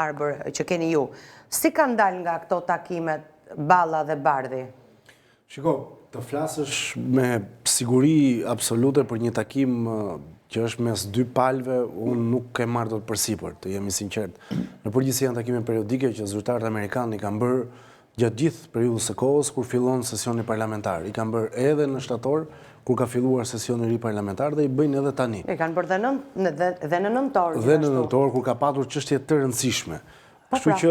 Arbër që keni ju. Si kanë dalë nga këto takimet Balla dhe Bardhi? Shiko, të flasësh me siguri absolute për një takim që është mes dy palëve, unë nuk e marrë dot përsipër, të jemi sinqert. Në përgjithësi janë takime periodike që zyrtarët amerikanë i kanë bërë gjatë gjithë periudhës së kohës kur fillon sesioni parlamentar. I kanë bërë edhe në shtator, kur ka filluar sesioni i ri parlamentar, dhe i bëjnë edhe tani. E kanë bërë dhe në nëntor. Dhe në nëntor, kur ka patur çështje të rëndësishme. Kështu që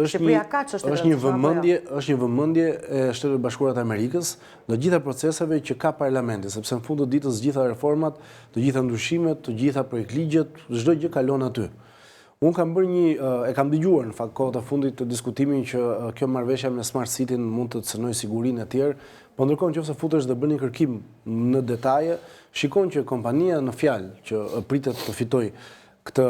është një vëmendje e Shtetit Bashkuar të Amerikës në gjitha proceseve që ka parlamenti, sepse në fund të ditës gjitha reformat, të gjitha ndryshimet, të gjitha projektligjet, çdo gjë kalon aty. Unë kam bërë e kam dëgjuar në fakt kohët e fundit të diskutimin që kjo marrëveshje me Smart City mund të cënojë sigurinë e tjerë, po ndërkohë nëse futesh dhe bën një kërkim në detaje, shikon që kompania në fjalë që pritet të fitojë këtë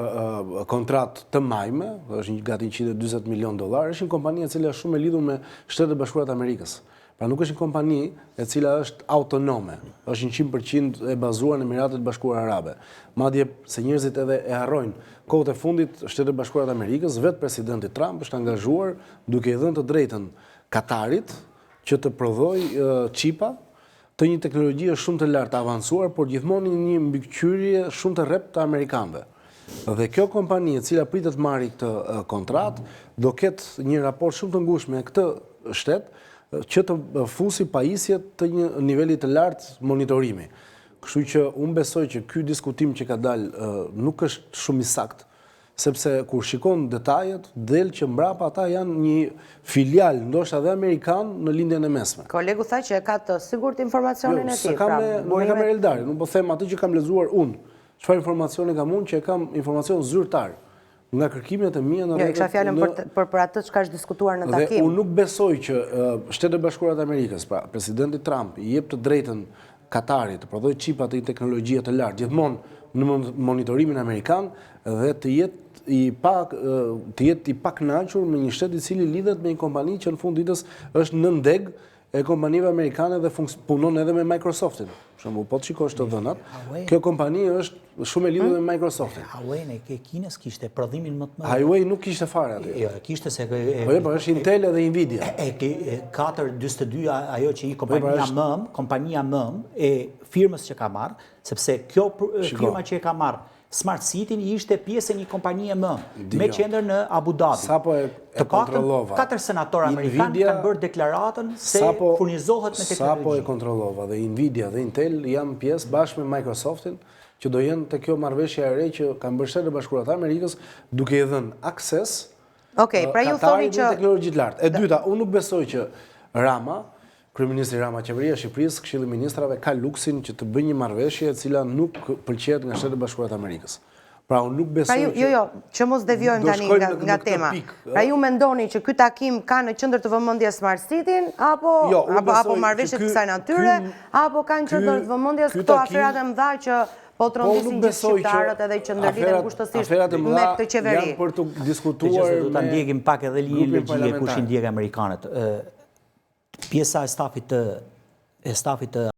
kontratë të majme, është gati $140 milion, është një kompani e cila është shumë e lidhur me Shtetet e Bashkuara të Amerikës. Pra nuk është një kompani e cila është autonome, është 100% e bazuar në Emiratet Bashkuara Arabe. Madje se njerëzit edhe e harrojnë, kohët e fundit Shtetet e Bashkuara të Amerikës, vetë presidenti Trump është angazhuar duke i dhënë të drejtën Katarit që të prodhojë qipa të një teknologjie shumë të lartë avancuar, por gjithmonë një mbikëqyrje shumë të rreptë të amerikanëve. Dhe kjo kompani e cila pritet marrë këtë kontratë do ketë një raport shumë të ngushtë me këtë shtet që të fusi pajisjet të një niveli të lartë monitorimi. Kështu që unë besoj që ky diskutim që ka dalë nuk është shumë i saktë, sepse kur shikon detajet, del që mbrapa ata janë një filial, ndoshta edhe amerikan, në lindjen e mesme. Kolegu tha që e ka të sigurt informacionin e tij. Nuk e kam me Eldari, nuk po them atë që kam lexuar unë. Çfarë informacioni kam unë, që e kam informacion zyrtar nga kërkimet e mia në rrjetet. Jo, kisha fjalën për atë çka është diskutuar në takim. Dhe unë nuk besoj që Shtetet e Bashkuara të Amerikës, pra presidenti Trump i jep të drejtën Katarit të prodhojë qipa të teknologjie të lartë gjithmonë në monitorimin amerikan dhe të jetë i pakënaqur me një shtet i cili lidhet me një kompani që në fund ditës është në ndeg e kompanive amerikane dhe punon edhe me Microsoftin. Për shembull, po të shikosh të dhënat, kjo kompani është shumë e lidhur me Microsoftin. Huawei e Kinës kishte prodhimin më të madh. Huawei nuk kishte fare aty. Jo, kishte se po është Intel edhe Nvidia. 442 ajo që kompania mëm e firmës që ka marrë, sepse kjo firma që e ka marrë Smart City ishte pjesë e një kompanie me qendër në Abu Dhabi. Sapo e kontrollova. 4 senatorë amerikanë kanë bërë deklaratën se furnizohet me teknologji. Sapo e kontrollova dhe Nvidia dhe Intel janë pjesë bashkë me Microsoftin që do jenë te kjo marrëveshje e re që kanë bërë Shtetet e Bashkuara të Amerikës duke i dhënë akses pra ju thoni që teknologji të lartë. E dyta, unë nuk besoj që Rama, Kryeministri Rama, Qeveria e Shqipërisë, Këshilli i Ministrave ka luksin që të bëjë një marrëveshje e cila nuk pëlqejet nga Shtetet e Bashkuara të Amerikës. Pra unë nuk besoj që mos devijojmë tani nga tema. Pra ju mendoni që ky takim ka në qendër të vëmendjes Smart City-n apo marrëveshje të kësaj natyre, apo ka në qendër të vëmendjes këto aferat e mëdha që po trondisin gjithë shqiptarët edhe që ndërlidhen kushtësisht me këtë qeveri. Janë për të diskutuar do ta ndjekim pak edhe linjën logjike kush i ndjek amerikanët. Pjesa e stafit të